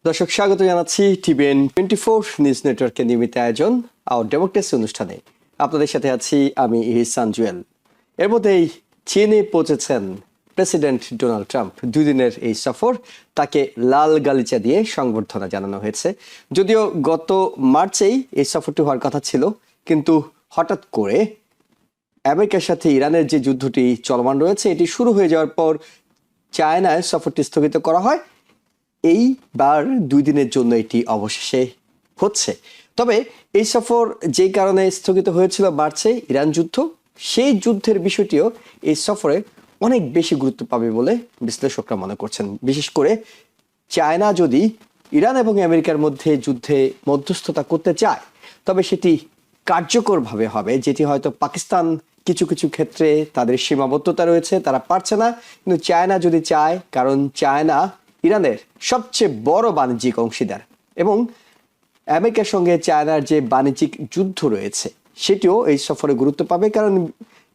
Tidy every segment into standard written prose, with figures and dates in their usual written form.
দর্শক স্বাগত জানাচ্ছি টিভিএন 24 নিউজ নেটওয়ার্কের নিয়মিত আয়োজন আওয়ার ডেমোক্রেসি অনুষ্ঠানে। আপনাদের সাথে আছি আমি ইহসান জুয়েল। এর মধ্যেই চীনে পৌঁছেছেন প্রেসিডেন্ট ডোনাল্ড ট্রাম্প। 2 দিনের এই সফর, তাকে লাল গালিচা দিয়ে সংবর্ধনা জানানো হয়েছে। যদিও গত মার্চেই এই সফরটি হওয়ার কথা ছিল, কিন্তু হঠাৎ করে আমেরিকার সাথে ইরানের যে যুদ্ধটি চলমান রয়েছে এটি শুরু হয়ে যাওয়ার পর চায়নায় সফরটি স্থগিত করা হয়। এইবার 2 দিনের জন্য এটি অবশেষে হচ্ছে। তবে এই সফর যেই কারণে স্থগিত হয়েছিল মার্চে ইরান যুদ্ধ, সেই যুদ্ধের বিষয়টিও এই সফরে অনেক বেশি গুরুত্ব পাবে বলে বিশ্লেষকরা মনে করছেন। বিশেষ করে চায়না যদি ইরান এবং আমেরিকার মধ্যে যুদ্ধে মধ্যস্থতা করতে চায়, তবে সেটি কার্যকরভাবে হবে, যেটি হয়তো পাকিস্তান কিছু কিছু ক্ষেত্রে তাদের সীমাবদ্ধতা রয়েছে, তারা পারছে না। কিন্তু চায়না যদি চায়, কারণ চায়না ইরানের সবচেয়ে বড় বাণিজ্যিক অংশীদার এবং আমেরিকার সঙ্গে চায়নার যে বাণিজ্যিক যুদ্ধ রয়েছে সেটিও এই সফরে গুরুত্ব পাবে। কারণ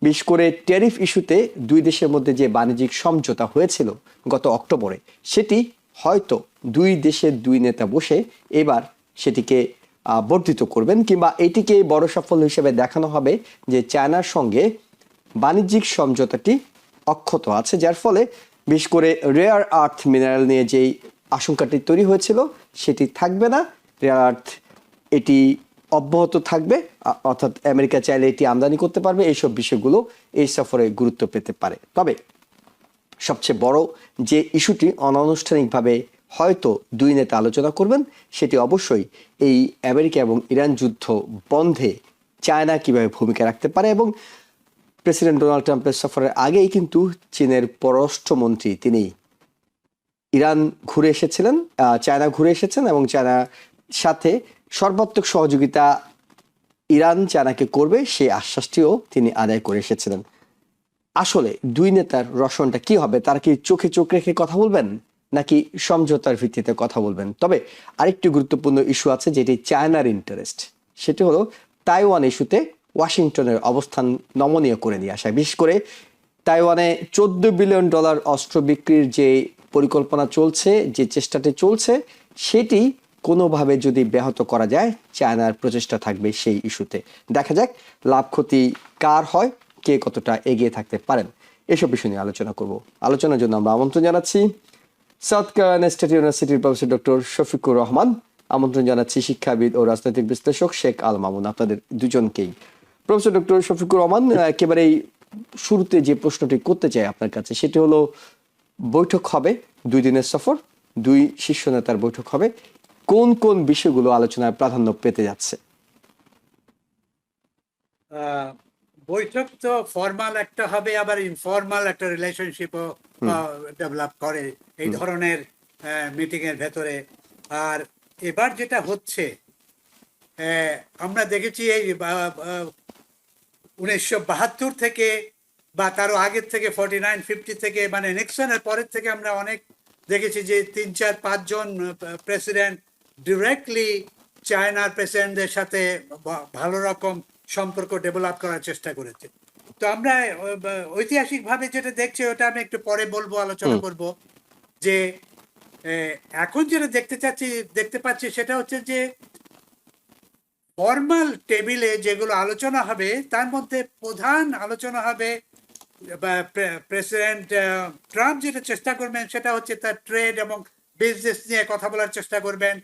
বিশেষ করে ট্যারিফ ইস্যুতে 2 দেশের মধ্যে যে বাণিজ্যিক সমঝোতা হয়েছিল গত অক্টোবরে, সেটি হয়তো 2 দেশের 2 নেতা বসে এবার সেটিকে বর্ধিত করবেন, কিংবা এটিকে বড় সাফল্য হিসেবে দেখানো হবে যে চায়নার সঙ্গে বাণিজ্যিক সমঝোতাটি অক্ষত আছে, যার ফলে বিশেষ করে রেয়ার আর্থ মিনারেল নিয়ে যেই আশঙ্কাটি তৈরি হয়েছিল সেটি থাকবে না। রেয়ার আর্থ এটি অব্যাহত থাকবে, অর্থাৎ আমেরিকা চাইলে এটি আমদানি করতে পারবে। এইসব বিষয়গুলো এই সফরে গুরুত্ব পেতে পারে। তবে সবচেয়ে বড় যে ইস্যুটি অনানুষ্ঠানিকভাবে হয়তো 2 নেতা আলোচনা করবেন, সেটি অবশ্যই এই আমেরিকা এবং ইরান যুদ্ধ বন্ধে চায়না কিভাবে ভূমিকা রাখতে পারে। এবং প্রেসিডেন্ট ডোনাল্ড ট্রাম্পের সফরের আগেই কিন্তু চীনের পররাষ্ট্রমন্ত্রী তিনি ইরান ঘুরে এসেছিলেন, চায়না ঘুরে এসেছেন এবং চায়নার সাথে সর্বাত্মক সহযোগিতা ইরান চায়নাকে করবে সেই আশ্বাসটিও তিনি আদায় করে এসেছিলেন। আসলে 2 নেতার রসনটা কি হবে? তারা কি চোখে চোখ রেখে কথা বলবেন নাকি সমঝোতার ভিত্তিতে কথা বলবেন? তবে আরেকটি গুরুত্বপূর্ণ ইস্যু আছে যেটি চায়নার ইন্টারেস্ট, সেটি হলো তাইওয়ান ইস্যুতে ওয়াশিংটনের অবস্থান নমনীয় করে নিয়ে আসা। বিশেষ করে তাইওয়ানে $14 বিলিয়ন অস্ত্র বিক্রির যে পরিকল্পনা চলছে, যে চেষ্টাটি চলছে, সেটি কোনোভাবে যদি ব্যাহত করা যায়, চায়নার প্রচেষ্টা থাকবে সেই ইস্যুতে। দেখা যাক লাভ ক্ষতি কার হয়, কে কতটা এগিয়ে থাকতে পারেন। এসব বিষয় নিয়ে আলোচনা করব। আলোচনার জন্য আমরা আমন্ত্রণ জানাচ্ছি সাউথ ক্যারোলাইনা স্টেট ইউনিভার্সিটির প্রফেসর ডক্টর শফিকুর রহমান, আমন্ত্রণ জানাচ্ছি শিক্ষাবিদ ও রাজনৈতিক বিশ্লেষক শেখ আল মামুন। আপনাদের দুজনকেই। প্রফেসর ডক্টর শফিকুর রহমান, একেবারেই শুরুতে যে প্রশ্নটি করতে চাই আপনার কাছে সেটি হলো, বৈঠক হবে, 2 দিনের সফর, 2 শীর্ষ নেতার বৈঠক হবে, কোন কোন বিষয়গুলো আলোচনায় প্রাধান্য পেতে যাচ্ছে? বৈঠক তো ফর্মাল একটা হবে, আবার ইনফর্মাল একটা রিলেশনশিপও ডেভেলপ করে এই ধরনের মিটিং এর ভেতরে। আর এবার যেটা হচ্ছে, আমরা দেখেছি এই 1972 থেকে বা তারও আগের থেকে 49-50 থেকে, মানে নিক্সনের পরের থেকে আমরা অনেক দেখেছি যে 3-4-5 জন প্রেসিডেন্ট ডিরেক্টলি চায়নার প্রেসিডেন্টদের সাথে ভালো রকম সম্পর্ক ডেভেলপ করার চেষ্টা করেছে। তো আমরা ঐতিহাসিকভাবে যেটা দেখছি ওটা আমি একটু পরে বলবো, আলোচনা করব। যে এখন যেটা দেখতে পাচ্ছি সেটা হচ্ছে যে ফর্মাল টেবিলে যেগুলো আলোচনা হবে তার মধ্যে প্রধান আলোচনা হবে, প্রেসিডেন্ট ট্রাম্প যেটা চেষ্টা করবেন সেটা হচ্ছে তার ট্রেড এবং বিজনেস নিয়ে কথা বলার চেষ্টা করবেন,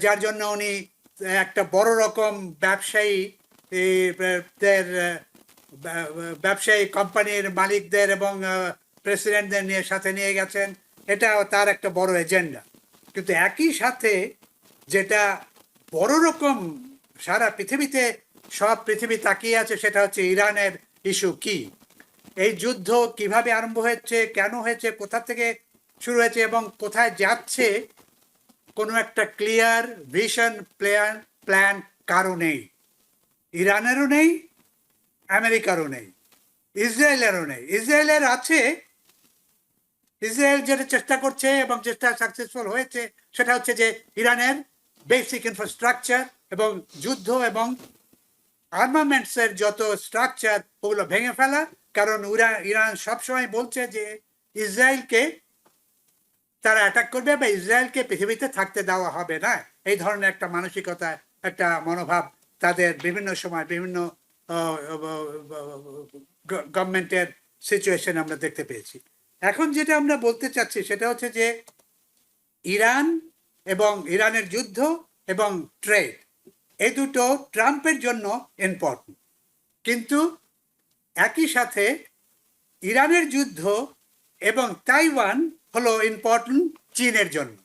যার জন্য উনি একটা বড় রকম ব্যবসায়ী কোম্পানির মালিকদের এবং প্রেসিডেন্টদের নিয়ে সাথে নিয়ে গেছেন। এটা তার একটা বড় এজেন্ডা। কিন্তু একই সাথে যেটা বড় রকম সারা পৃথিবীতে, সব পৃথিবী তাকিয়ে আছে, সেটা হচ্ছে ইরানের ইস্যু। কি এই যুদ্ধ কিভাবে আরম্ভ হয়েছে, কেন হয়েছে, কোথা থেকে শুরু হয়েছে এবং কোথায় যাচ্ছে, কোনো একটা ক্লিয়ার ভিশন প্ল্যান কারো নেই। ইরানেরও নেই, আমেরিকারও নেই, ইসরায়েলেরও নেই। ইসরায়েলের আছে, ইসরায়েল যেটা চেষ্টা করছে এবং যেটা সাকসেসফুল হয়েছে সেটা হচ্ছে যে ইরানের বেসিক ইনফ্রাস্ট্রাকচার এবং যুদ্ধ এবং আর্মামেন্টসের যত স্ট্রাকচার ওগুলো ভেঙে ফেলা। কারণ ইরান সবসময় বলছে যে ইসরায়েলকে তারা অ্যাটাক করবে বা ইসরায়েলকে পৃথিবীতে থাকতে দেওয়া হবে না, এই ধরনের একটা মানসিকতা, একটা মনোভাব তাদের বিভিন্ন সময় বিভিন্ন গভর্নমেন্টের সিচুয়েশন আমরা দেখতে পেয়েছি। এখন যেটা আমরা বলতে চাচ্ছি সেটা হচ্ছে যে ইরান এবং ইরানের যুদ্ধ এবং ট্রেড, এই দুটো ট্রাম্পের জন্য ইম্পর্টেন্ট, কিন্তু একই সাথে ইরানের যুদ্ধ এবং তাইওয়ান হলো ইম্পর্টেন্ট চীনের জন্য।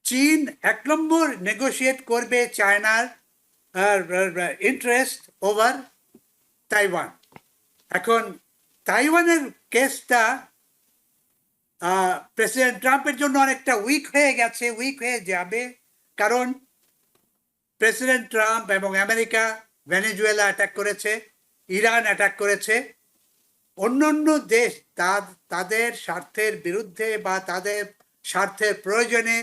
চীন 1 নম্বর নেগোশিয়েট করবে চায়নার ইন্টারেস্ট ওভার তাইওয়ান। এখন তাইওয়ানের কেসটা প্রেসিডেন্ট ট্রাম্পের জন্য অনেকটা উইক হয়ে গেছে, উইক হয়ে যাবে, কারণ প্রেসিডেন্ট ট্রাম্প এবং আমেরিকা ভেনেজুয়েলা অ্যাটাক করেছে, ইরান অ্যাটাক করেছে, অন্য দেশ তাদের স্বার্থের বিরুদ্ধে বা তাদের স্বার্থের প্রয়োজনে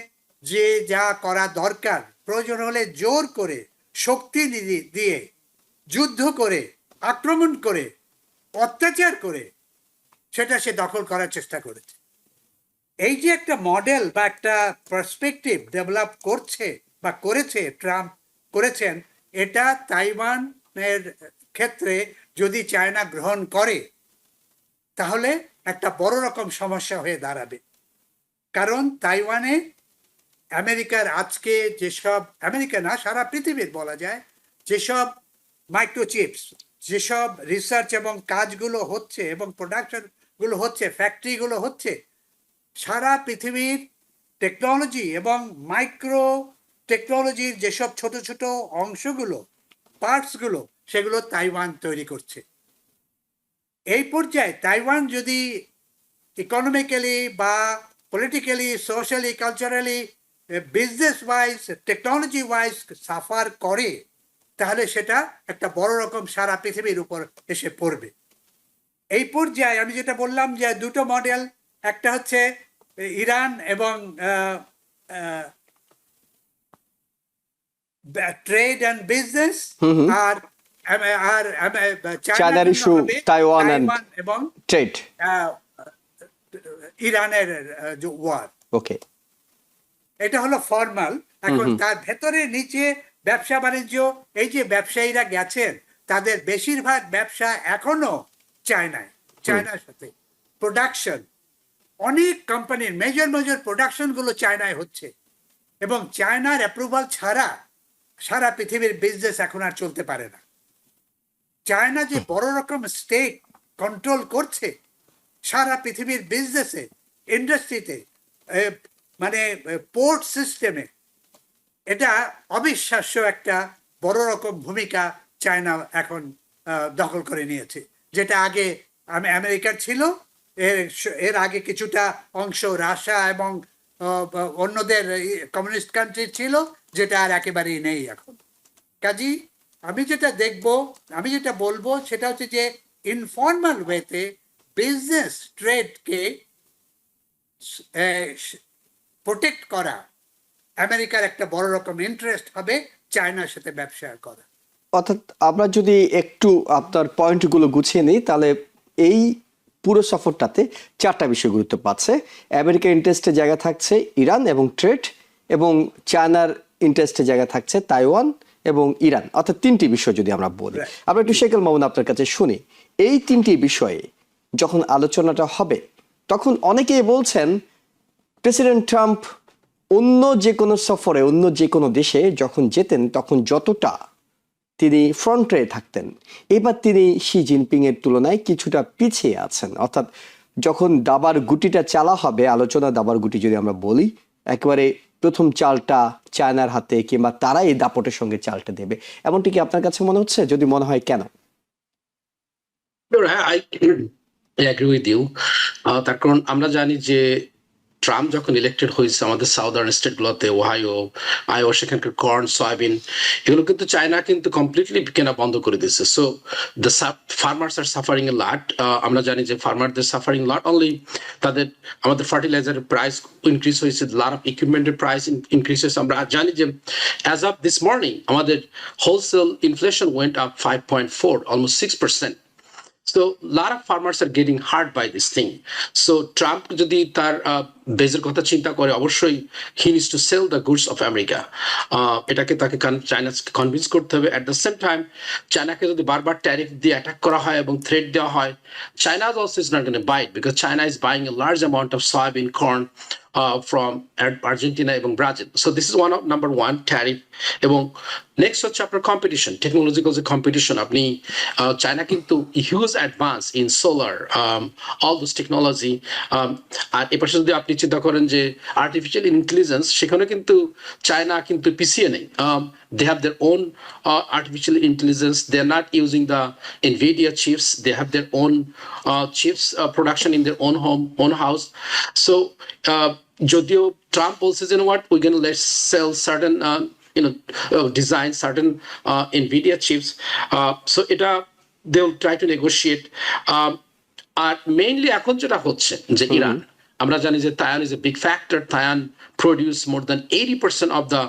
যে যা করা দরকার, প্রয়োজন হলে জোর করে শক্তি দিয়ে যুদ্ধ করে আক্রমণ করে অত্যাচার করে সেটা সে দখল করার চেষ্টা করেছে। এই যে একটা মডেল বা একটা পার্সপেক্টিভ ডেভেলপ করছে বা করেছে ট্রাম্প করেছেন, এটা তাইওয়ানের ক্ষেত্রে যদি চায়না গ্রহণ করে তাহলে একটা বড় রকম সমস্যা হয়ে দাঁড়াবে। কারণ তাইওয়ানে আমেরিকার আজকে যেসব, আমেরিকা না সারা পৃথিবীর বলা যায়, যেসব মাইক্রোচিপস, যেসব রিসার্চ এবং কাজগুলো হচ্ছে এবং প্রোডাকশনগুলো হচ্ছে, ফ্যাক্টরিগুলো হচ্ছে, সারা পৃথিবীর টেকনোলজি এবং মাইক্রো টেকনোলজির যেসব ছোট ছোট অংশগুলো, পার্টসগুলো, সেগুলো তাইওয়ান তৈরি করছে। এই পর্যায়ে তাইওয়ান যদি ইকোনমিক্যালি বা politically, socially, culturally, business wise, technology wise suffer করে, তাহলে সেটা একটা বড় রকম সারা পৃথিবীর উপর এসে পড়বে। এই পর্যায়ে আমি যেটা বললাম যে দুটো মডেল, একটা হচ্ছে ইরান এবং ট্রেড অ্যান্ড বিজনেস, আর চায়নার ইস্যু তাইওয়ান এবং ট্রেড, ইরানের ওয়ার। ওকে, এটা হলো ফর্মাল। এখন তার ভেতরে নিচে ব্যবসা বাণিজ্য, এই যে ব্যবসায়ীরা গেছেন তাদের বেশিরভাগ ব্যবসা এখনো চায়নার সাথে। প্রোডাকশন, অনেক কোম্পানির মেজর প্রোডাকশনগুলো চায়নায় হচ্ছে, এবং চায়নার অ্যাপ্রুভাল ছাড়া সারা পৃথিবীর বিজনেস এখন আর চলতে পারে না। চায়না যে বড় রকম স্টেক কন্ট্রোল করছে সারা পৃথিবীর বিজনেসে, ইন্ডাস্ট্রিতে, মানে পোর্ট সিস্টেমে, এটা অবিশ্বাস্য একটা বড় রকম ভূমিকা চায়না এখন দখল করে নিয়েছে। যেটা আগে আমেরিকার ছিল, এর আগে কিছুটা অংশ রাশিয়া এবং অন্যদের কমিউনিস্ট কান্ট্রির ছিল, যেটা আর একেবারেই নেই এখন। কাজী আমি যেটা বলবো সেটা হচ্ছে যে ইনফর্মাল ওয়েতে বিজনেস ট্রেডকে প্রোটেক্ট করা আমেরিকার একটা বড় রকম ইন্টারেস্ট হবে, চায়নার সাথে ব্যবসা করা। অর্থাৎ আমরা যদি একটু আপনার পয়েন্টগুলো গুছিয়ে নিই, তাহলে এই পুরো সফরটাতে 4টা বিষয় গুরুত্ব পাচ্ছে। আমেরিকার ইন্টারেস্টের জায়গা থাকছে ইরান এবং ট্রেড, এবং চায়নার ইন্টারেস্টের জায়গা থাকছে তাইওয়ান এবং ইরান, অর্থাৎ 3টি বিষয় যদি আমরা বলি। আমরা একটু শেখ আল মামুন আপনার কাছে শুনি, এই 3টি বিষয়ে যখন আলোচনাটা হবে তখন অনেকেই বলছেন প্রেসিডেন্ট ট্রাম্প অন্য যে কোনো সফরে, অন্য যে কোনো দেশে যখন যেতেন তখন যতটা তিনি ফ্রন্টে থাকতেন, এবার তিনি শি জিনপিং এর তুলনায় কিছুটা পিছিয়ে আছেন। অর্থাৎ যখন দাবার গুটিটা চালা হবে, আলোচনা দাবার গুটি যদি আমরা বলি, একেবারে প্রথম চালটা চায়নার হাতে, কিংবা তারা এই দাপটের সঙ্গে চালটা দেবে, এমনটি কি আপনার কাছে মনে হচ্ছে? যদি মনে হয়, কেন? I agree with you. তার কারণ আমরা জানি যে ট্রাম্প যখন ইলেক্টেড হয়েছে আমাদের সাউদার্ন স্টেটগুলোতে, ওহাইও, আইওয়া, সেখানকার কর্ন, সয়াবিন, এগুলো কিন্তু চায়না কিন্তু কমপ্লিটলি কেনা বন্ধ করে দিয়েছে। So the farmers are suffering a lot. আমরা জানি যে ফার্মারদের সাফারিং লট অনলি তাদের, আমাদের ফার্টিলাইজারের প্রাইস ইনক্রিজ হয়েছে, লট অফ ইকুইপমেন্টের প্রাইস ইনক্রিজ হয়েছে। আমরা জানি যে অ্যাজ অফ দিস মর্নিং আমাদের wholesale inflation went up 5.4, almost 6%. So a lot of farmers are getting hurt by this thing. So Trump যদি তার বেজের কথা চিন্তা করে অবশ্যই he needs to sell the goods of America. এটাকে তাকে চায়না কনভিন্স করতে হবে। At the same time চায়নাকে যদি বারবার ট্যারিফ দিয়ে অ্যাটাক করা হয় এবং থ্রেট দেওয়া হয়, China also is not going to buy it because China is buying a large amount of soybean, corn from Argentina এবং Brazil. So this is one of number one tariff. এবং next হচ্ছে আপনার competition, technological যে competition. আপনি China কিন্তু huge advance in solar, all this technology. আর এপাশে যদি আপনি চিন্তা করেন যে আর্টিফিশিয়াল ইন্টেলিজেন্স, সেখানে কিন্তু চায়না কিন্তু পিছিয়ে নেই। They have their own artificial intelligence. They're not using the NVIDIA chips. They have their own chips production in their own house. So যদিও Trump বলছে, you know what, we're going to let's sell certain design certain NVIDIA chips. So এটা they'll try to negotiate. আর mainly এখন যেটা হচ্ছে যে Iran, আমরা জানি যে Taiwan is a big factor. Taiwan produce more than 80% of the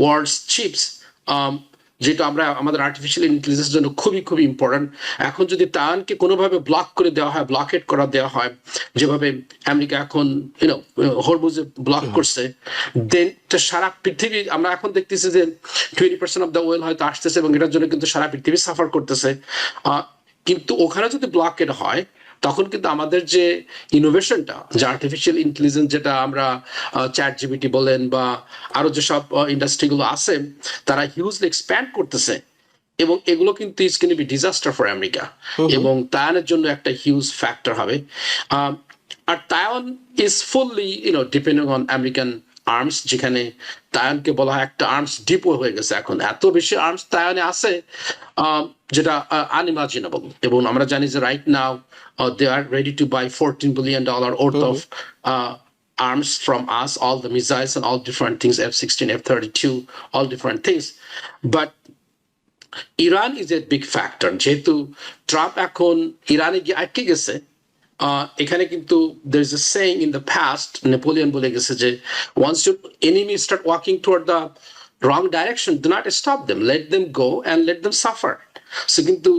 world's chips, যেটা আমরা আমাদের আর্টিফিশিয়াল ইন্টেলিজেন্সের জন্য খুবই খুবই ইম্পর্টেন্ট। এখন যদি তাইওয়ানকে কোনোভাবে ব্লক করে দেওয়া হয়, ব্লকেট করা দেওয়া হয়, যেভাবে আমেরিকা এখন হরমুজে ব্লক করছে, দেন সারা পৃথিবী, আমরা এখন দেখতেছি যে 20% অফ দ্য ওয়েল হয়তো আসতেছে এবং এটার জন্য কিন্তু সারা পৃথিবী সাফার করতেছে। কিন্তু ওখানে যদি ব্লকেট হয়, তখন কিন্তু আমাদের যে ইনোভেশনটা, যে আর্টিফিশিয়াল ইন্টেলিজেন্স, যেটা আমরা চ্যাট জিপিটি বলেন বা আরো যেসব ইন্ডাস্ট্রিগুলো আছে, তারা হিউজলি এক্সপ্যান্ড করতেছে এবং এগুলো কিন্তু is going to be disaster for America এবং তাইওয়ানের জন্য একটা হিউজ ফ্যাক্টর হবে। আর Taiwan is fully depending on American arms, যেখানে তাইওয়ানকে বলা হয় একটা আর্মস ডিপো হয়ে গেছে। এখন এত বেশি আর্মস তাইওয়ানে আছে যেটা আনইমাজিনেবল। এবং আমরা জানি যে right now they are ready to buy $14 billion worth of arms from us, all the missiles and all different things, F-16, F-32, all different things. But Iran is a big factor. যেহেতু Trump এখন ইরানে গিয়ে আটকে গেছে, এখানে কিন্তু there is a saying in the past, Napoleon বলে গেছে যে once your enemy start walking toward the wrong direction, do not stop them, let them go and let them suffer. So কিন্তু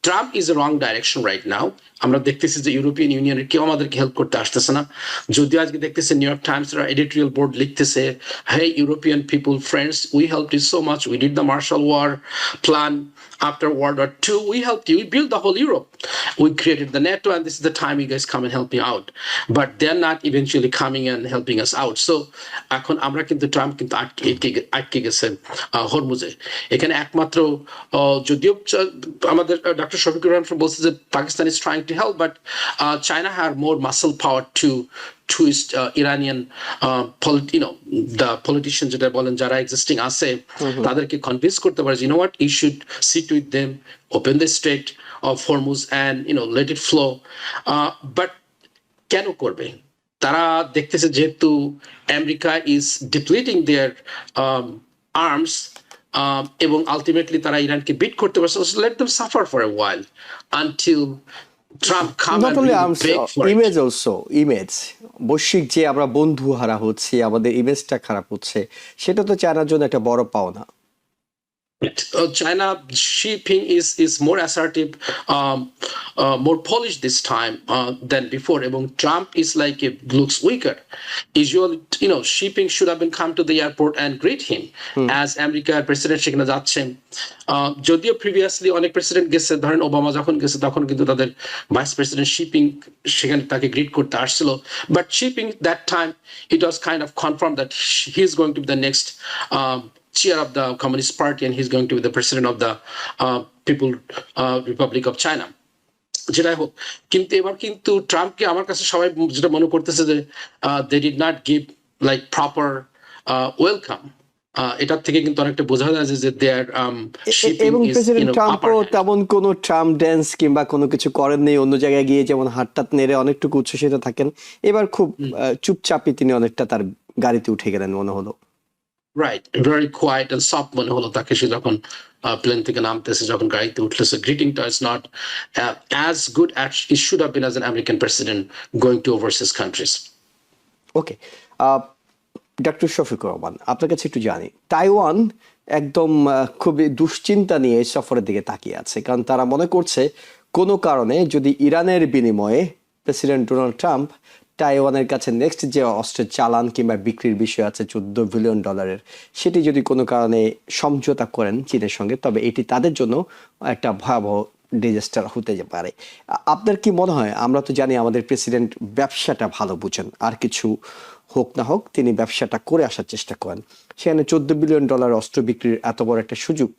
Trump is the wrong direction right now. আমরা দেখতেছি যে European ইউনিয়নের কেউ আমাদেরকে হেল্প করতে আসতেছে না। যদিও আজকে দেখতেছে নিউ ইয়র্ক টাইমস এর এডিটোরিয়াল বোর্ড লিখতেছে, hey European people, friends, we helped you so much, we did the Marshall War plan after World War II, we helped you, we built the whole Europe, we created the NATO, and this is the time you guys come and help me out. But they're not eventually coming and helping us out. So এখন আমরা কিন্তু Trump কিন্তু আটকে গেছে হরমুজে। এখানে একমাত্র যদিও আমাদের ডক্টর শফিকুর রহমান বলছে যে Pakistan is trying to help, but China had more muscle power to twist Iranian the politicians যেটা বলেন যারা existing আছে, তাদেরকে কনভিন্স করতে পারে, you know what, you should sit with them, open the Strait of Hormuz and let it flow. But কেন করবে? তারা দেখতেছে যেহেতু America is depleting their arms, এবং আলটিমেটলি তারা ইরানকে বিট করতে পারছে, let them suffer for a while until Trump come not and only really arms, beg for image it. also, image, বৈশ্বিক যে আমরা বন্ধু হারা হচ্ছি, আমাদের ইমেজটা খারাপ হচ্ছে, সেটা তো চায়নার জন্য একটা বড় পাওনা। China Xi Jinping is more assertive, more polished this time than before. এবং Trump is like looks weaker. Usually, Xi Jinping should have been come to the airport and greet him as American president সেখানে যাচ্ছেন। যদিও previously অনেক president গেছে, ধরেন Obama যখন গেছে তখন কিন্তু তাদের ভাইস প্রেসিডেন্ট Xi Jinping সেখানে তাকে গ্রিট করতে আসছিল। But Xi Jinping that time it was kind of confirmed that he is going to be the next chair of the Communist Party and he's going to be the president of the People Republic of China. যেটাই হোক, কিন্তু এবার কিন্তু ট্রাম্পকে আমার কাছে সবাই যেটা মনে করতেছে যে they did not give like proper welcome. এটার থেকে কিন্তু অনেকটা বোঝা যায় যে their এবং প্রেসিডেন্ট ট্রাম্পও তেমন কোনো ট্রাম্প ড্যান্স কিংবা কোনো কিছু করেননি, অন্য জায়গায় গিয়ে যেমন হাতটাত নেড়ে অনেকটুকু উচ্ছ্বসিত থাকেন, এবার খুব চুপচাপই তিনি অনেকটা তার গাড়িতে উঠে গেলেন মনে হলো। Right, very quiet and soft মনে হলো তাকে, সে যখন প্লেন থেকে নামতেছে, যখন গাড়িতে উঠলেছে। গ্রিটিংটা is not as good as it should have been as an American president going to overseas countries. Okay, doctor Shafiqur Rahman, আপনার কাছে একটু জানি, তাইওয়ান একদম খুবই দুশ্চিন্তা নিয়ে সফরের দিকে তাকিয়ে আছে, কারণ তারা মনে করছে কোনো কারণে যদি ইরানের বিনিময়ে প্রেসিডেন্ট ডোনাল্ড ট্রাম্প তাইওয়ানের কাছে নেক্সট যে অস্ত্রের চালান কিংবা বিক্রির বিষয় আছে $14 বিলিয়ন, সেটি যদি কোনো কারণে সমঝোতা করেন চীনের সঙ্গে, তবে এটি তাদের জন্য একটা ভয়াবহ ডিজাস্টার হতে পারে। আপনার কি মনে হয়? আমরা তো জানি আমাদের প্রেসিডেন্ট ব্যবসাটা ভালো বুঝেন, আর কিছু হোক না হোক তিনি ব্যবসাটা করে আসার চেষ্টা করেন। সেখানে $14 বিলিয়ন অস্ত্র বিক্রির এত বড় একটা সুযোগ,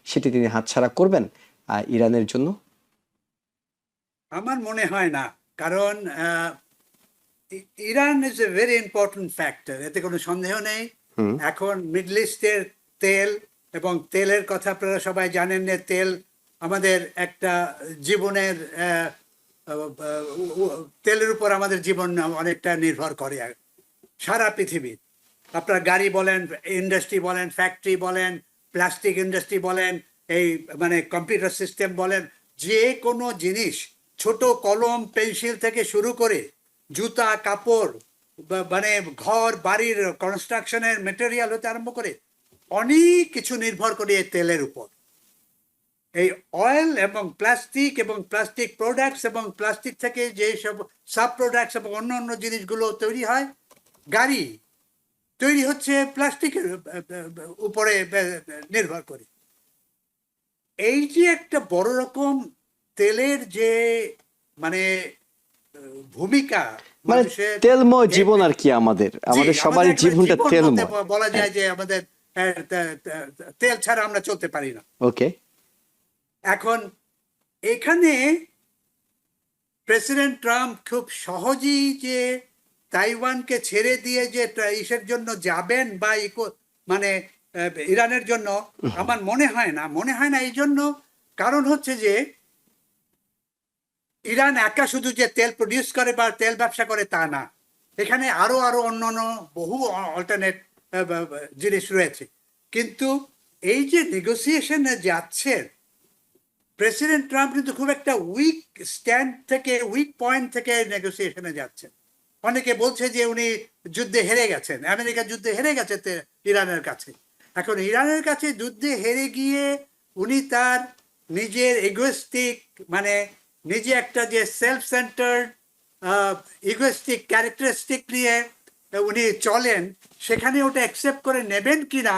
সেটি তিনি হাতছাড়া করবেন ইরানের জন্য? আমার মনে হয় না, কারণ Iran is a very important factor, এতে কোনো সন্দেহ নেই। এখন মিডল ইস্টের তেল, এবং তেলের কথা আপনারা সবাই জানেন যে তেল আমাদের একটা জীবনের তেলের উপর আমাদের জীবন অনেকটা নির্ভর করে সারা পৃথিবীর। আপনার গাড়ি বলেন, ইন্ডাস্ট্রি বলেন, ফ্যাক্টরি বলেন, প্লাস্টিক ইন্ডাস্ট্রি বলেন, এই মানে কম্পিউটার সিস্টেম বলেন, যে কোনো জিনিস, ছোট কলম পেন্সিল থেকে শুরু করে জুতা কাপড়, মানে ঘর বাড়ির কনস্ট্রাকশনের মেটেরিয়াল হতে আরম্ভ করে অনেক কিছু নির্ভর করে এই তেলের উপর। এই অয়েল এবং প্লাস্টিক প্রোডাক্টস এবং প্লাস্টিক থেকে যে সব সাব প্রোডাক্টস এবং অন্য অন্য জিনিসগুলো তৈরি হয়, গাড়ি তৈরি হচ্ছে প্লাস্টিকের উপরে নির্ভর করে। এই যে একটা বড় রকম তেলের যে মানে ভূমিকা, মানে তেলময় জীবন আর কি, আমাদের সবারই জীবনটা তেলময়। বলা যায় যে আমাদের তেল ছাড়া আমরা চলতে পারি না। ওকে, এখন এখানে প্রেসিডেন্ট ট্রাম্প খুব সহজেই যে তাইওয়ানকে ছেড়ে দিয়ে যে ইসের জন্য যাবেন বা মানে ইরানের জন্য, আমার মনে হয় না। এই জন্য কারণ হচ্ছে যে ইরান একা শুধু যে তেল প্রডিউস করে বা তেল ব্যবসা করে তা না, এখানে আরো অন্যান্য বহু অল্টারনেট জিনিস রয়েছে। কিন্তু এই যে নেগোসিয়েশনে যাচ্ছে প্রেসিডেন্ট ট্রাম্প, কিন্তু খুব একটা উইক পয়েন্ট থেকে নেগোসিয়েশনে যাচ্ছেন। অনেকে বলছে যে উনি যুদ্ধে হেরে গেছেন, আমেরিকা যুদ্ধে হেরে গেছে ইরানের কাছে। এখন ইরানের কাছে যুদ্ধে হেরে গিয়ে উনি তার নিজের ইগোয়েস্টিক, মানে নিজে একটা যে সেলফ সেন্টার্ড ইগোয়েস্টিক ক্যারেক্টারিস্টিক নিয়ে উনি চলেন, সেখানে ওটা অ্যাকসেপ্ট করে নেবেন কিনা,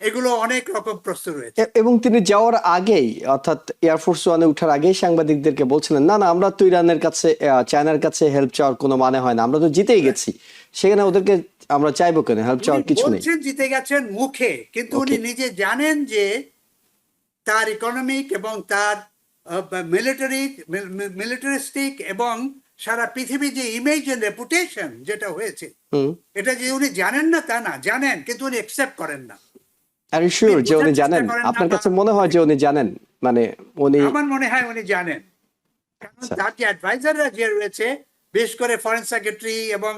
এগুলো অনেক রকম প্রশ্ন রয়েছে। এবং তিনি যাওয়ার আগেই, অর্থাৎ এয়ারফোর্স ওয়ানে উঠার আগেই সাংবাদিকদেরকে বলছিলেন, না আমরা তো ইরানের কাছে, চায়নার কাছে হেল্প চাওয়ার কোনো মানে হয় না, আমরা তো জিতেই গেছি, সেখানে ওদেরকে আমরা চাইবো কেন, হেল্প চাওয়ার কিছু নেই। জিতে গেছেন মুখে, কিন্তু উনি নিজে জানেন যে তার ইকোনমিক এবং তার মিলিটারিস্টিক এবং সারা পৃথিবী যে ইমেজ এন্ড রেপুটেশন যেটা হয়েছে, এটা যে উনি জানেন না তা না, জানেন, কিন্তু উনি অ্যাকসেপ্ট করেন না। আর ইউ শিওর যে উনি জানেন? আপনার কাছে মনে হয় যে উনি জানেন? মানে উনি, আমার মনে হয় উনি জানেন, কারণ তার যে অ্যাডভাইজাররা যে রয়েছে, বিশেষ করে ফরেন সেক্রেটারি এবং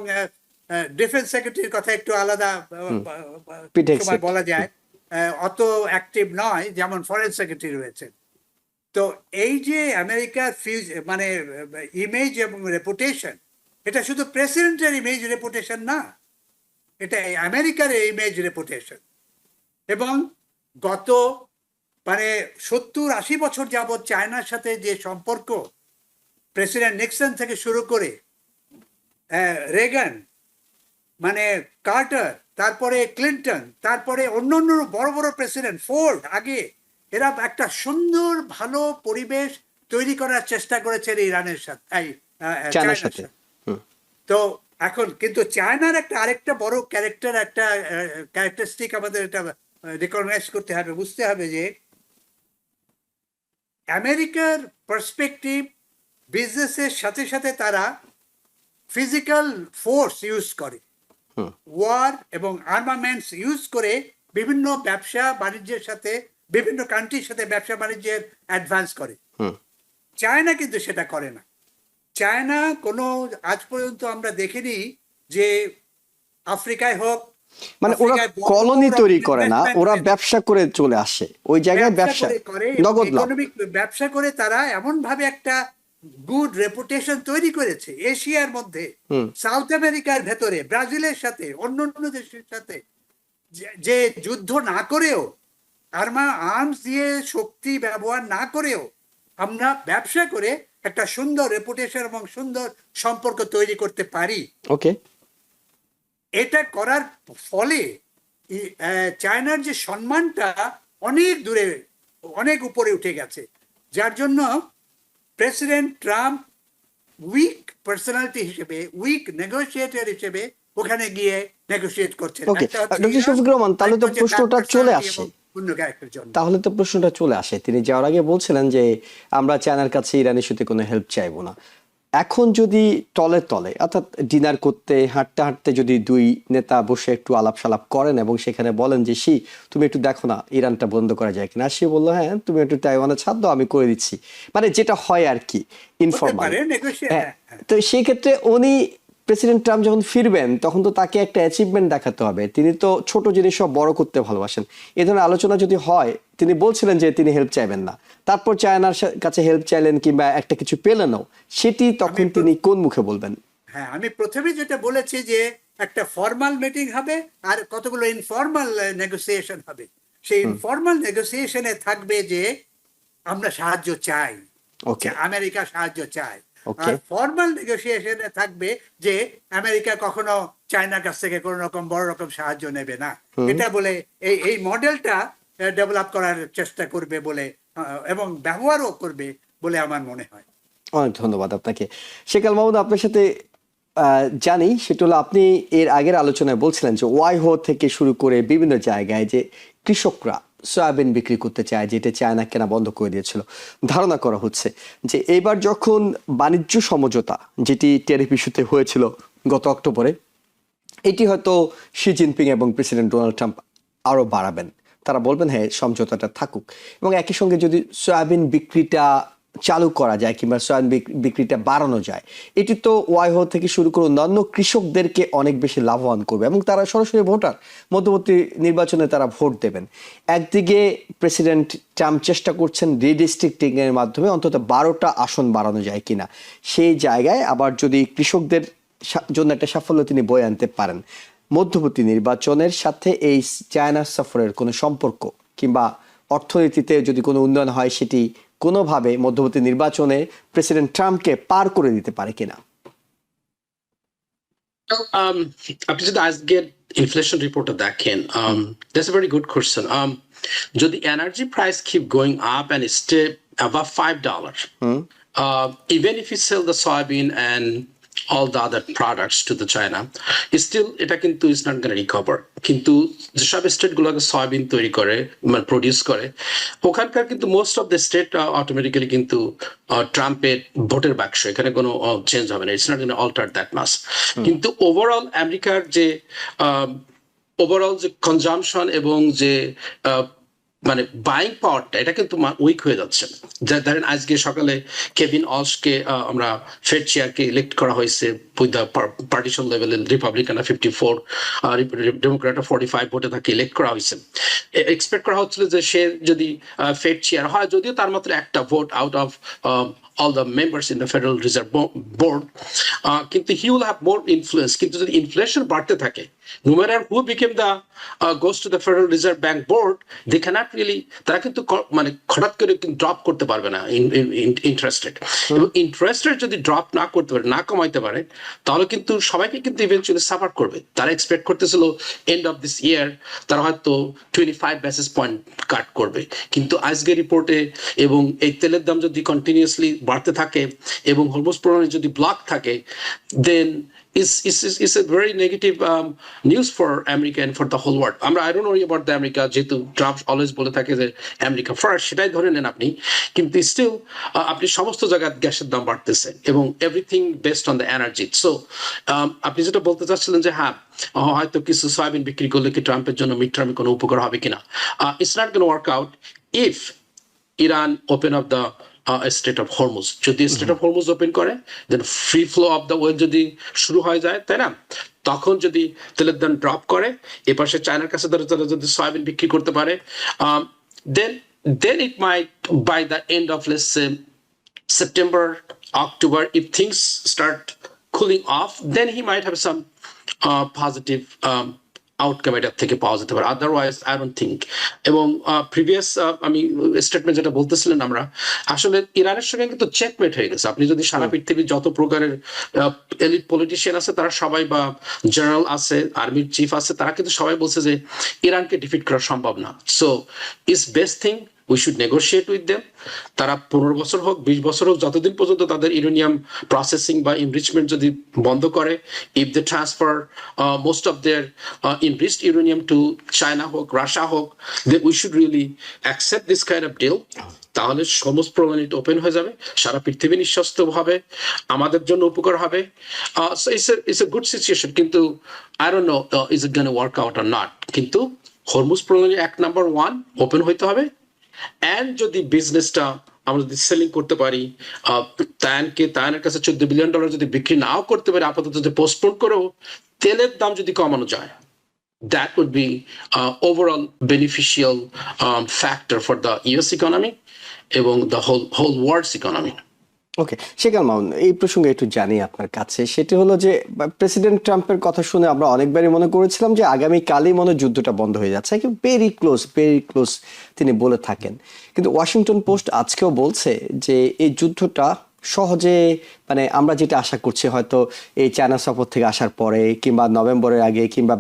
ডিফেন্স সেক্রেটারির কথা একটু আলাদা সময় বলা যায়, অত অ্যাক্টিভ নয় যেমন ফরেন সেক্রেটারি রয়েছে। তো এই যে আমেরিকার মানে ইমেজ এবং রেপুটেশন, এটা শুধু প্রেসিডেন্টের ইমেজ রেপুটেশন না, এটা আমেরিকার ইমেজ রেপুটেশন। এবং গত মানে 70-80 বছর যাবৎ চায়নার সাথে যে সম্পর্ক, প্রেসিডেন্ট নিক্সন থেকে শুরু করে রেগান, মানে কার্টার, তারপরে ক্লিন্টন, তারপরে অন্য বড় বড় প্রেসিডেন্ট, ফোর্ড, আগে এরা একটা সুন্দর ভালো পরিবেশ তৈরি করার চেষ্টা করেছে ইরানের সাথে, চায়নার সাথে। তো এখন কিন্তু চায়নার আরেকটা বড় ক্যারেক্টারিস্টিক আমাদের এটা রিকগনাইজ করতে হবে, বুঝতে হবে যে আমেরিকার পার্সপেক্টিভ বিজনেসের সাথে সাথে তারা ফিজিক্যাল ফোর্স ইউজ করে, ওয়ার এবং আর্মামেন্টস ইউজ করে বিভিন্ন ব্যবসা বাণিজ্যের সাথে, বিভিন্ন কান্ট্রির সাথে ব্যবসা বাণিজ্যের অ্যাডভান্স করে। চায়না কিন্তু সেটা করে না। চায়না কোনো আজ পর্যন্ত আমরা দেখিনি যে আফ্রিকায় হোক, মানে ওরা কলোনি তৈরি করে না, ওরা ব্যবসা করে চলে আসে ওই জায়গায়, ব্যবসা করে, নগদ লাভ, ইকোনমিক ব্যবসা করে তারা এমন ভাবে একটা গুড রেপুটেশন তৈরি করেছে এশিয়ার মধ্যে, সাউথ আমেরিকার ভেতরে, ব্রাজিলের সাথে, অন্য দেশের সাথে, যে যুদ্ধ না করেও, আর্মস দিয়ে শক্তি ব্যবহার না করেও আমরা ব্যবসা করে একটা সুন্দর রেপুটেশন এবং সুন্দর সম্পর্ক তৈরি করতে পারি। ওকে। এটা করার ফলে চায়নার যে সম্মানটা অনেক দূরে, অনেক উপরে উঠে গেছে, যার জন্য প্রেসিডেন্ট ট্রাম্প উইক পার্সোনালিটি হিসেবে, উইক নেগোসিয়েটর হিসেবে ওখানে গিয়ে নেগোসিয়েট করছেন। ওকে, একটা হচ্ছে ডক্টর ইরান, শফিকুর রহমান, তাহলে তো আরেকটা হচ্ছে তার প্রশ্নটা চলে personality আসে। এবং অন্য ক্যারেক্টারের জন্য। তাহলে তো প্রশ্নটা চলে আসে, তিনি যাওয়ার আগে বলছিলেন যে আমরা চায়নার কাছে ইরানের সাথে কোনো হেল্প চাইবো না। এখন যদি তলে তলে অর্থাৎ ডিনার করতে হাঁটতে হাঁটতে যদি দুই নেতা বসে একটু আলাপ সালাপ করেন এবং সেখানে বলেন যে তুমি একটু দেখো না ইরানটা বন্ধ করা যায় কিনা, সে বললো হ্যাঁ তুমি একটু তাইওয়ানে ছাড় দাও, আমি করে দিচ্ছি, মানে যেটা হয় আর কি ইনফরমাল। পারে, negotiate, হ্যাঁ, হ্যাঁ। তো সেই ক্ষেত্রে উনি প্রেসিডেন্ট ট্রাম্প যখন ফিরবেন তখন তো তাকে একটা অ্যাচিভমেন্ট দেখাতে হবে। তিনি তো ছোট জিনিস সব বড় করতে ভালোবাসেন। এ ধরনের আলোচনা যদি হয়, তিনি বলছিলেন যে তিনি হেল্প চাইবেন না, তারপর চায়নার কাছে হেল্প চাইলেন কিংবা একটা কিছু পেলেনও, সেটি তখন তিনি কোন মুখে বলবেন? হ্যাঁ, আমি প্রথমে যেটা বলেছি যে একটা ফর্মাল মিটিং হবে আর কতগুলো ইনফর্মাল নেগোসিয়েশন হবে। সেই ইনফর্মাল নেগোসিয়েশনে থাকবে যে আমরা সাহায্য চাই, ওকে, আমেরিকা সাহায্য চায়। ওকে। আর ফর্মাল নেগোসিয়েশনে থাকবে যে আমেরিকা কখনো চায়নার কাছ থেকে কোনো রকম বড় রকম সাহায্য নেবে না, এটা বলে এই মডেলটা ডেভেলপ করার চেষ্টা করবে বলে এবং ব্যবহারও করবে বলে আমার মনে হয়। অনেক ধন্যবাদ আপনাকে। শেখ আল মাহমুদ, আপনার সাথে জানি সেটা হলো আপনি এর আগের আলোচনায় বলছিলেন যে ওয়াইহো থেকে শুরু করে বিভিন্ন জায়গায় যে কৃষকরা সয়াবিন বিক্রি করতে চায়, যেটা চায়না কেনা বন্ধ করে দিয়েছিল। ধারণা করা হচ্ছে যে এবার যখন বাণিজ্য সমঝোতা যেটি ট্যারিফ ইস্যুতে হয়েছিল গত অক্টোবরে, এটি হয়তো শি জিনপিং এবং প্রেসিডেন্ট ডোনাল্ড ট্রাম্প আরও বাড়াবেন। তারা বলবেন হ্যাঁ সমঝোতাটা থাকুক, এবং একই সঙ্গে যদি সয়াবিন বিক্রিটা চালু করা যায় কিংবা সয়াবিন বিক্রিটা বাড়ানো যায়, এটি তো ওয়াইহো থেকে শুরু করে অন্যান্য কৃষকদেরকে অনেক বেশি লাভবান করবে এবং তারা সরাসরি ভোটার, মধ্যবর্তী নির্বাচনে তারা ভোট দেবেন। একদিকে প্রেসিডেন্ট ট্রাম্প চেষ্টা করছেন রিডিস্ট্রিক্টিং এর মাধ্যমে অন্তত 12টা আসন বাড়ানো যায় কিনা, সেই জায়গায় আবার যদি কৃষকদের জন্য একটা সাফল্য তিনি বয়ে আনতে পারেন। মধ্যবর্তী নির্বাচনের সাথে এই চায়না সফরের কোনো সম্পর্ক কিংবা অর্থনীতিতে যদি কোনো উন্নয়ন হয়, সেটি কোনোভাবে মধ্যবর্তী নির্বাচনে প্রেসিডেন্ট ট্রাম্পকে পার করে দিতে পারে কিনা? আপনি যদি আজকের ইনফ্লেশন রিপোর্টটা দেখেন, that's a very good question. যদি energy price keep going up and stay above $5, even if you sell the soybean and all the other products to the China, still এটা কিন্তু is not going to recover. কিন্তু যেসব state গুলোকে soybean তৈরি করে মানে produce করে, ওখানকার কিন্তু most of the state automatically কিন্তু ট্রাম্পের ভোটের বাক্স, এখানে কোনো চেঞ্জ হবে না, it's not gonna alter that mass. কিন্তু ওভারঅল আমেরিকার যে ওভারঅল যে কনজাম্পশন এবং যে মানে বাইং পাওয়ারটা, এটা কিন্তু উইক হয়ে যাচ্ছে। ধরেন আজকে সকালে কেভিন অলসকে আমরা ফেড চেয়ারকে ইলেক্ট করা হয়েছে উইথ দ্য পার্টিশন লেভেলে, রিপাবলিকানরা 54, ডেমোক্রেটরা 45 ভোটে তাকে ইলেক্ট করা হয়েছে। এক্সপেক্ট করা হচ্ছিল যে সে যদি ফেড চেয়ার হয়, যদিও তার মাত্র একটা vote out of all the members in the Federal Reserve Board, কিন্তু he will have more influence. কিন্তু যদি ইনফ্লেশন বাড়তে থাকে, no matter who became the goes to the Federal Reserve Bank board, they cannot really, তারা কিন্তু মানে হঠাৎ করে ড্রপ করতে পারবে না ইন্টারেস্ট রেট। এবং ইন্টারেস্ট রেট যদি ড্রপ না করতে পারে, না কমাইতে পারে, তাহলে কিন্তু সবাইকে কিন্তু ইভেন্চুয়ালি সাফার করবে। তারা এক্সপেক্ট করতেছিল এন্ড অফ দিস ইয়ার তারা হয়তো 25 বেসিস পয়েন্ট কাট করবে, কিন্তু আজকের রিপোর্টে এবং এই তেলের দাম যদি কন্টিনিউয়াসলি বাড়তে থাকে এবং হরমুজ প্রণালী যদি ব্লক থাকে, দেন is a very negative news for America and for the whole world. I don't worry about the America, যেহেতু ট্রাম্প অলওয়েজ বলে থাকে যে আমেরিকা ফার্স্ট, সেটাই ধরে নেন আপনি। কিন্তু স্টিল আপনি সমস্ত জায়গায় গ্যাসের দাম বাড়তেছে এবং everything based on the energy. So আপনি যেটা বলতে চাচ্ছিলেন যে হ্যাঁ হয়তো কিছু সয়াবিন বিক্রি করলে কি ট্রাম্পের জন্য মিড টার্মে কোনো উপকার হবে কিনা, it's not gonna work out if Iran open up the strait of Hormuz. যদি স্টেট অফ হরমুজ ওপেন করে, then free flow of the oil যদি শুরু হয়ে যায়, তাই না, তখন যদি তেলের দাম ড্রপ করে, এপাশে চায়নার কাছে তারা যদি সয়াবিন বিক্রি করতে পারে, then it might, by the end of let's say September, October, if things start cooling off, then he might have some positive outcome এটার থেকে পাওয়া যেতে পারে, আদারওয়াইজ আই ডোন্ট থিঙ্ক। এবং প্রিভিয়াস আমি স্টেটমেন্ট যেটা বলতেছিলেন, আমরা আসলে ইরানের সঙ্গে কিন্তু চেকমেট হয়ে গেছে। আপনি যদি সারা পৃথিবীর যত প্রকারের এলিট পলিটিশিয়ান আছে তারা সবাই, বা জেনারেল আছে, আর্মির চিফ আছে, তারা কিন্তু সবাই বলছে যে ইরানকে ডিফিট করা সম্ভব না। So it's best thing we should negotiate with them. তারা 15 বছর হোক, 20 বছর হোক, যতদিন পর্যন্ত তাদের ইউরেনিয়াম প্রসেসিং বা এনরিচমেন্ট যদি বন্ধ করে, if they transfer most of their enriched uranium to China হোক, রাশিয়া হোক, then we should really accept this kind of deal. তাহলে সমস্ত প্রমাণিত ওপেন হয়ে যাবে, সারা পৃথিবী নিঃস্বাস্থ্য হবে, আমাদের জন্য উপকার হবে। So it's a good situation, কিন্তু I don't know is it going to work out or not, কিন্তু হরমুজ প্রণালী 1 নাম্বার 1 ওপেন হইতে হবে। এন্ড যদি বিজনেসটা আমরা যদি সেলিং করতে পারি, তায়ানের কাছে $14 বিলিয়ন যদি বিক্রি নাও করতে পারি, আপাতত যদি পোস্টপোন করেও তেলের দাম যদি কমানো যায়, that would be overall beneficial factor for the US economy এবং the whole world's economy. ওকে, শেখাল মামুন, এই প্রসঙ্গে একটু জানি আপনার কাছে। সেটি হলো যে প্রেসিডেন্ট ট্রাম্পের কথা শুনে আমরা অনেকবারই মনে করেছিলাম যে আগামীকালই মনে হয় যুদ্ধটা বন্ধ হয়ে যাচ্ছে, ভেরি ক্লোজ তিনি বলে থাকেন। কিন্তু ওয়াশিংটন পোস্ট আজকেও বলছে যে এই যুদ্ধটা সহজে, মানে আমরা যেটা আশা করছি হয়তো এই চায়না সফর থেকে আসার পরে, কিংবা নভেম্বরের আগে, কিংবা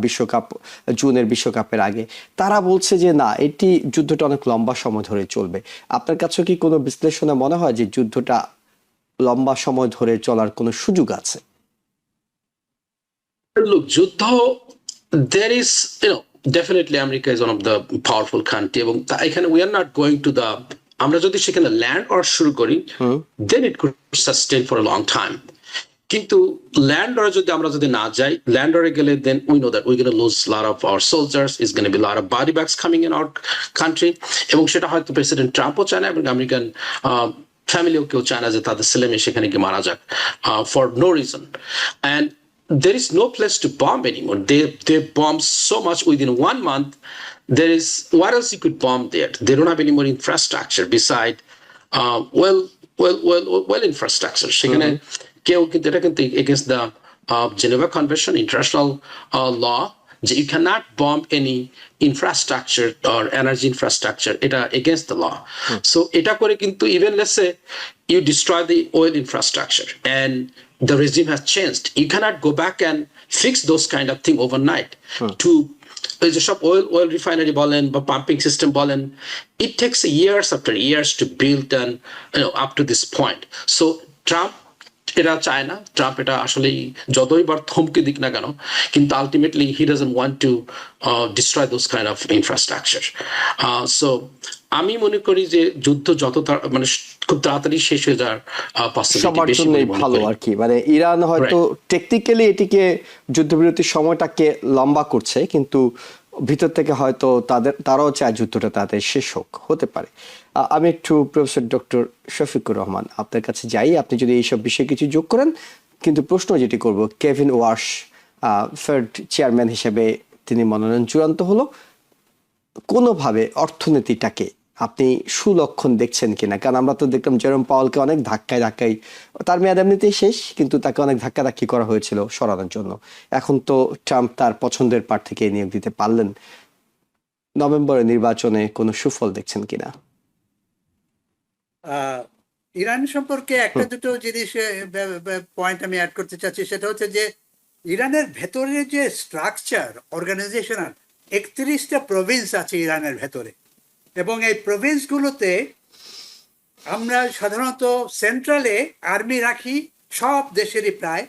জুনের বিশ্বকাপের আগে, তারা বলছে যে না, এটি যুদ্ধটা অনেক লম্বা সময় ধরে চলবে। আপনার কাছে কি কোনো বিশ্লেষণে মনে হয় যে যুদ্ধটা লম্বা সময় ধরে চলার কোনো সুযোগ আছে? Look, যুদ্ধ, there is, definitely America is one of the powerful country, এবং এখানে we are not going to the, আমরা যদি সেখানে ল্যান্ড করা শুরু করি, then it could sustain for a long time. কিন্তু ল্যান্ডরে যদি আমরা না যাই, ল্যান্ডরে গেলে then we know that we're going to lose a lot of our soldiers, is going to be a lot of body bags coming in our country, এবং সেটা হয়তো president ট্রাম্পও চায় না, এবং আমেরিকান ফ্যামিলিও কেউ চায় না যে তাদের ছেলে মেয়ে সেখানে গিয়ে মারা যাক for no reason. And there is no place to bomb anymore. They bomb so much within 1 month. There is, what else you could bomb there? They don't have any more infrastructure beside well infrastructure. সেখানে কেউ কিন্তু, এটা কিন্তু against the Geneva Convention, international law, যে you cannot bomb any infrastructure or energy infrastructure. এটা against the law. So এটা করে কিন্তু, even let's say you destroy the oil infrastructure and the regime has changed, you cannot go back and fix those kind of thing overnight. To যেসব oil refinery বলেন বা pumping system বলেন, it takes years after years to build and up to this point. So Trump এটা চায় না, Trump এটা আসলে যতই বার থমকে দিক না কেন, কিন্তু ultimately he doesn't want to destroy those kind of infrastructure. So আমি মনে করি যে যুদ্ধ যত মানে খুব তাড়াতাড়ি শেষ হয়ে যাওয়ার সবার জন্যই ভালো আর কি। মানে ইরান হয়তো টেকনিক্যালি এটিকে যুদ্ধবিরতির সময়টাকে লম্বা করছে, কিন্তু ভিতর থেকে হয়তো তারাও চায় যুদ্ধটা তাদের শেষ হতে পারে। আমি একটু প্রফেসর ডক্টর শফিকুর রহমান আপনার কাছে যাই, আপনি যদি এইসব বিষয়ে কিছু যোগ করেন। কিন্তু প্রশ্ন যেটি করব, কেভিন ওয়াশ ফেড চেয়ারম্যান হিসেবে তিনি মনোনয়ন চূড়ান্ত হলো, কোনোভাবে অর্থনীতিটাকে আপনি সুলক্ষণ দেখছেন কিনা? কারণ আমরা তো দেখলাম জেরোম পাওয়েলকে অনেক ধাক্কায়, তার মেয়াদ এমনিতেই শেষ, কিন্তু তাকে অনেক ধাক্কাধাক্কি করা হয়েছিল সরানোর জন্য। এখন তো ট্রাম্প তার পছন্দের প্রার্থীকে নিয়োগ দিতে পারলেন। নভেম্বরের নির্বাচনে কোনো সুফল দেখছেন কিনা? ইরান সম্পর্কে একটা দুটো জিনিস পয়েন্ট আমি অ্যাড করতে চাচ্ছি। সেটা হচ্ছে যে ইরানের ভেতরে যে স্ট্রাকচার অর্গানাইজেশনাল, 31টা প্রভিন্স আছে ইরানের ভেতরে, এবং এই প্রভিন্সগুলোতে আমরা সাধারণত সেন্ট্রালে আর্মি রাখি, সব দেশেরই প্রায়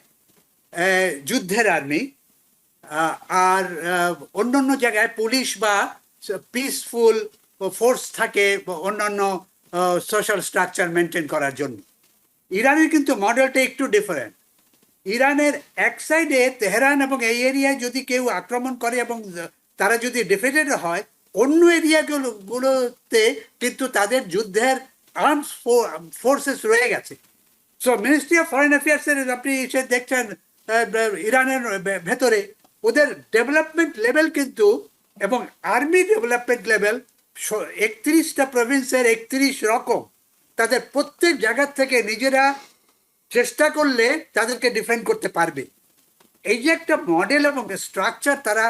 যুদ্ধের আর্মি, আর অন্যান্য জায়গায় পুলিশ বা পিসফুল ফোর্স থাকে অন্যান্য সোশ্যাল স্ট্রাকচার মেনটেন করার জন্য। ইরানের কিন্তু মডেলটা একটু ডিফারেন্ট। ইরানের এক সাইডে তেহরান এবং এই এরিয়ায় যদি কেউ আক্রমণ করে এবং তারা যদি ডিফিটেড হয়, অন্য এরিয়াগুলোতে কিন্তু তাদের যুদ্ধের আর্মস ফোর্সেস রয়ে গেছে। সো মিনিস্ট্রি অফ ফরেন অ্যাফেয়ার্সের আপনি সে দেখছেন ইরানের ভেতরে ওদের ডেভেলপমেন্ট লেভেল কিন্তু, এবং আর্মি ডেভেলপমেন্ট লেভেল 31টা প্রভিন্সের 31 রকম। তাদের প্রত্যেক জায়গার থেকে নিজেরা চেষ্টা করলে তাদেরকে ডিফেন্ড করতে পারবে। এই যে একটা মডেল এবং স্ট্রাকচার তারা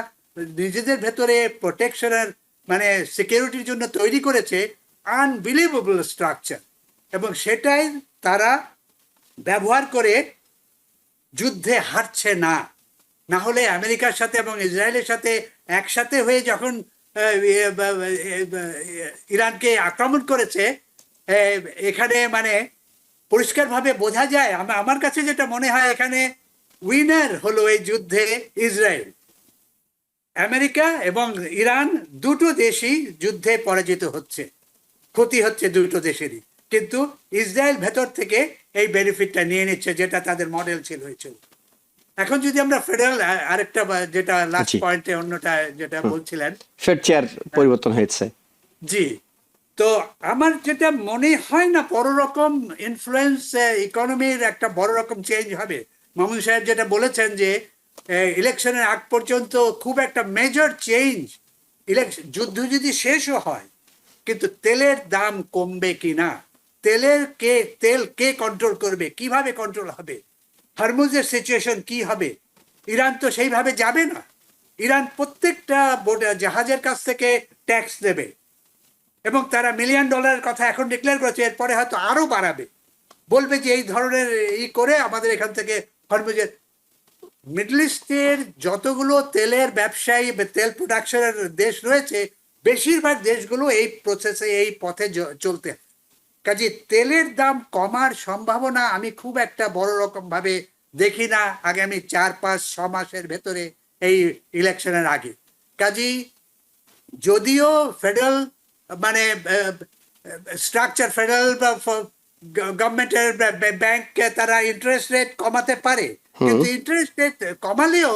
নিজেদের ভেতরে প্রোটেকশনের মানে সিকিউরিটির জন্য তৈরি করেছে আনবিলিভেবল স্ট্রাকচার, এবং সেটাই তারা ব্যবহার করে যুদ্ধে হারছে না। না হলে আমেরিকার সাথে এবং ইসরায়েলের সাথে একসাথে হয়ে যখন ইরানকে আক্রমণ করেছে, এখানে মানে পরিষ্কারভাবে বোঝা যায়, আমার কাছে যেটা মনে হয় এখানে উইনার হলো এই যুদ্ধে ইসরায়েল। আমেরিকা এবং ইরান দুটো দেশই যুদ্ধে পরাজিত হচ্ছে, ক্ষতি হচ্ছে দুটো দেশেরই, কিন্তু ইসরায়েল ভেতর থেকে এই বেনিফিটটা নিয়ে নিচ্ছে, যেটা তাদের মডেল ছিল হয়েছিল। এখন যদি আমরা ফেডারেল আরেকটা যেটা লাস্ট পয়েন্টে অন্যটা যেটা বলছিলেন, ফেড চেয়ার পরিবর্তন হয়েছে। জি, তো আমার যেটা মনে হয় না বড় রকম ইনফ্লুয়েন্স ইকোনমির একটা বড় রকম চেঞ্জ হবে। মামুন সাহেব যেটা বলেছেন যে ইলেকশনের আগ পর্যন্ত খুব একটা মেজর চেঞ্জ, যুদ্ধ যদি শেষও হয়, কিন্তু তেলের দাম কমবে কিনা, তেল কে কন্ট্রোল করবে, কিভাবে কন্ট্রোল হবে, হরমুজের সিচুয়েশন কি হবে, ইরান তো সেইভাবে যাবে না। ইরান প্রত্যেকটা জাহাজের কাছ থেকে ট্যাক্স দেবে, এবং তারা $1 মিলিয়ন কথা এখন ডিক্লেয়ার করেছে, এরপরে হয়তো আরো বাড়াবে, বলবে যে এই ধরনের করে আমাদের এখান থেকে হরমুজের। মিডল ইস্টের যতগুলো তেলের ব্যবসায়ী তেল প্রোডাকশনের দেশ রয়েছে, বেশিরভাগ দেশগুলো এই প্রসেসে এই পথে চলতে, কাজে তেলের দাম কমার সম্ভাবনা আমি খুব একটা বড় রকম ভাবে দেখি না আগামী 4-5-6 মাসের ভেতরে এই ইলেকশনের আগে। কাজেই যদিও ফেডারেল মানে স্ট্রাকচার, ফেডারেল গভর্নমেন্টের ব্যাংক তারা ইন্টারেস্ট রেট কমাতে পারে, কিন্তু ইন্টারেস্ট রেট কমালেও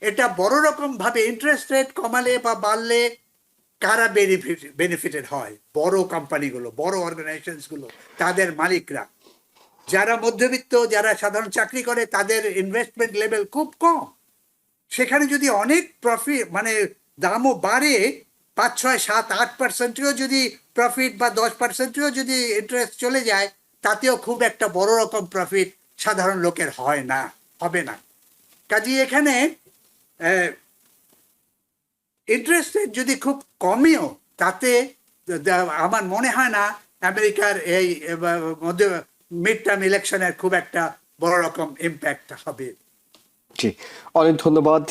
এটা বড় রকম ভাবে ইন্টারেস্ট রেট কমালে বা বাড়লে কারা বেনিফিটেড হয়? বড় কোম্পানিগুলো, বড় অর্গানাইজেশনসগুলো, তাদের মালিকরা। যারা মধ্যবিত্ত, যারা সাধারণ চাকরি করে, তাদের ইনভেস্টমেন্ট লেভেল খুব কম। সেখানে যদি অনেক প্রফিট মানে দামও বাড়ে, 5-6-7-8% যদি প্রফিট বা 10% যদি ইন্টারেস্ট চলে যায়, তাতেও খুব একটা বড় রকম প্রফিট সাধারণ লোকের হবে না। কাজেই এখানে ইন্টারেস্ট রেট যদি খুব কমেও, তাতে আমার মনে হয় না আমেরিকার এই মিড টার্ম ইলেকশনের খুব একটা বড় রকম ইম্প্যাক্ট হবে। জি, অনেক ধন্যবাদ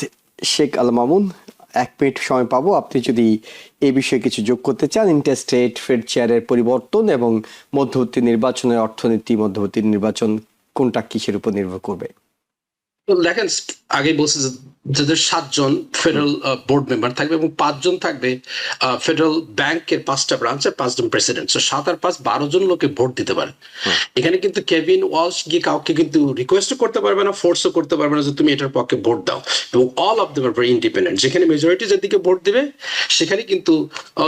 শেখ আল মামুন। 1 মিনিট সময় পাবো, আপনি যদি এই বিষয়ে কিছু যোগ করতে চান। ইন্টারেস্ট রেট, ফেড চেয়ারের পরিবর্তন এবং মধ্যবর্তী নির্বাচনের অর্থনীতি, মধ্যবর্তী নির্বাচন কোনটা কিসের উপর নির্ভর করবে? দেখেন, আগে বলছে যাদের 7 জন ফেডারেল বোর্ড মেম্বার থাকবে এবং 5 জন থাকবে ফেডারেল ব্যাংকের 5টা ব্রাঞ্চে 5 জন প্রেসিডেন্ট। 7 আর 5 12 জন লোকে ভোট দিতে পারে। এখানে কিন্তু কেভিন ওয়ালশ গিয়ে কাউকে কিন্তু রিকোয়েস্টও করতে পারবে না, ফোর্সও করতে পারবে না যে তুমি এটার পক্ষে ভোট দাও। এবং all of them are very independent. যেখানে মেজরিটি যেদিকে ভোট দিবে, সেখানে কিন্তু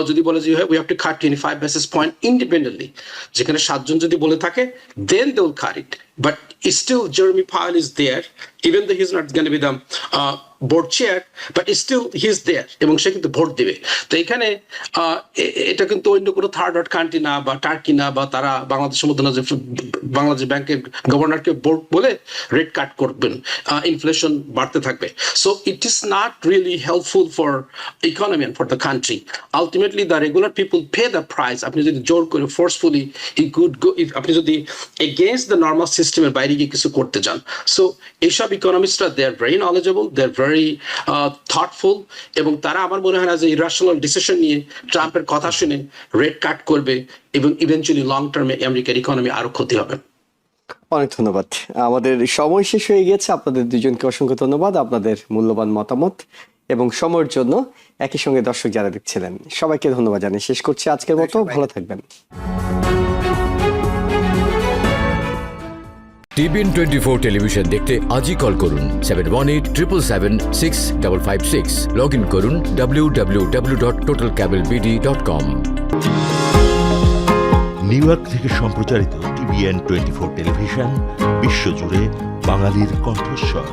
যদি বলে যে we have to cut 25 basis point independently, যেখানে 7 জন যদি বলে থাকে, then they will cut it. But still Jeremy Powell is there, even though he's not going to be the board chair, but still he's there, এবং সে কিন্তু vote দিবে। তো এখানে এটা কিন্তু অন্য কোনো থার্ড ওয়ার্ল্ড কান্ট্রি না, বা টার্কি না, বা তারা বাংলাদেশের মধ্যে না যে বাংলাদেশ ব্যাংকের গভর্নরকে ভোট বলে রেট কাট করবেন, ইনফ্লেশন বাড়তে থাকবে। So it is not really helpful for economy and for the country. Ultimately the regular people pay the price. আপনি যদি জোর করে ফোর্সফুলি আপনি যদি এগেইনস্ট দ্য নর্মাল সিস্টেমের বাইরে গিয়ে কিছু করতে চান। সো এইসব ইকোনমিস্টরা they are very knowledgeable, they are very thoughtful, এবং তারা আমার মনে হয় না যে ইরাশনাল ডিসিশন নিয়ে ট্রাম্পের কথা শুনে রেট কাট করবে, এবং ইভেনচুয়ালি লং টার্মে আমেরিকার ইকোনমি আরো ক্ষতি হবে। অনেক ধন্যবাদ। আমাদের সময় শেষ হয়ে গেছে। আপনাদের দুজনকে অসংখ্য ধন্যবাদ, আপনাদের মূল্যবান মতামত এবং সময়ের জন্য। একই সঙ্গে দর্শক যারা দেখছিলেন, সবাইকে ধন্যবাদ জানিয়ে শেষ করছি আজকের মতো। ভালো থাকবেন। টিবিএন 24 টেলিভিশন দেখতে আজই কল করুন 7187776556। লগ ইন করুন www.totalcablebd.com। নিউ ইয়র্ক থেকে সম্প্রচারিত টিবিএন 24 টেলিভিশন বিশ্বজুড়ে বাঙালির কণ্ঠস্বর।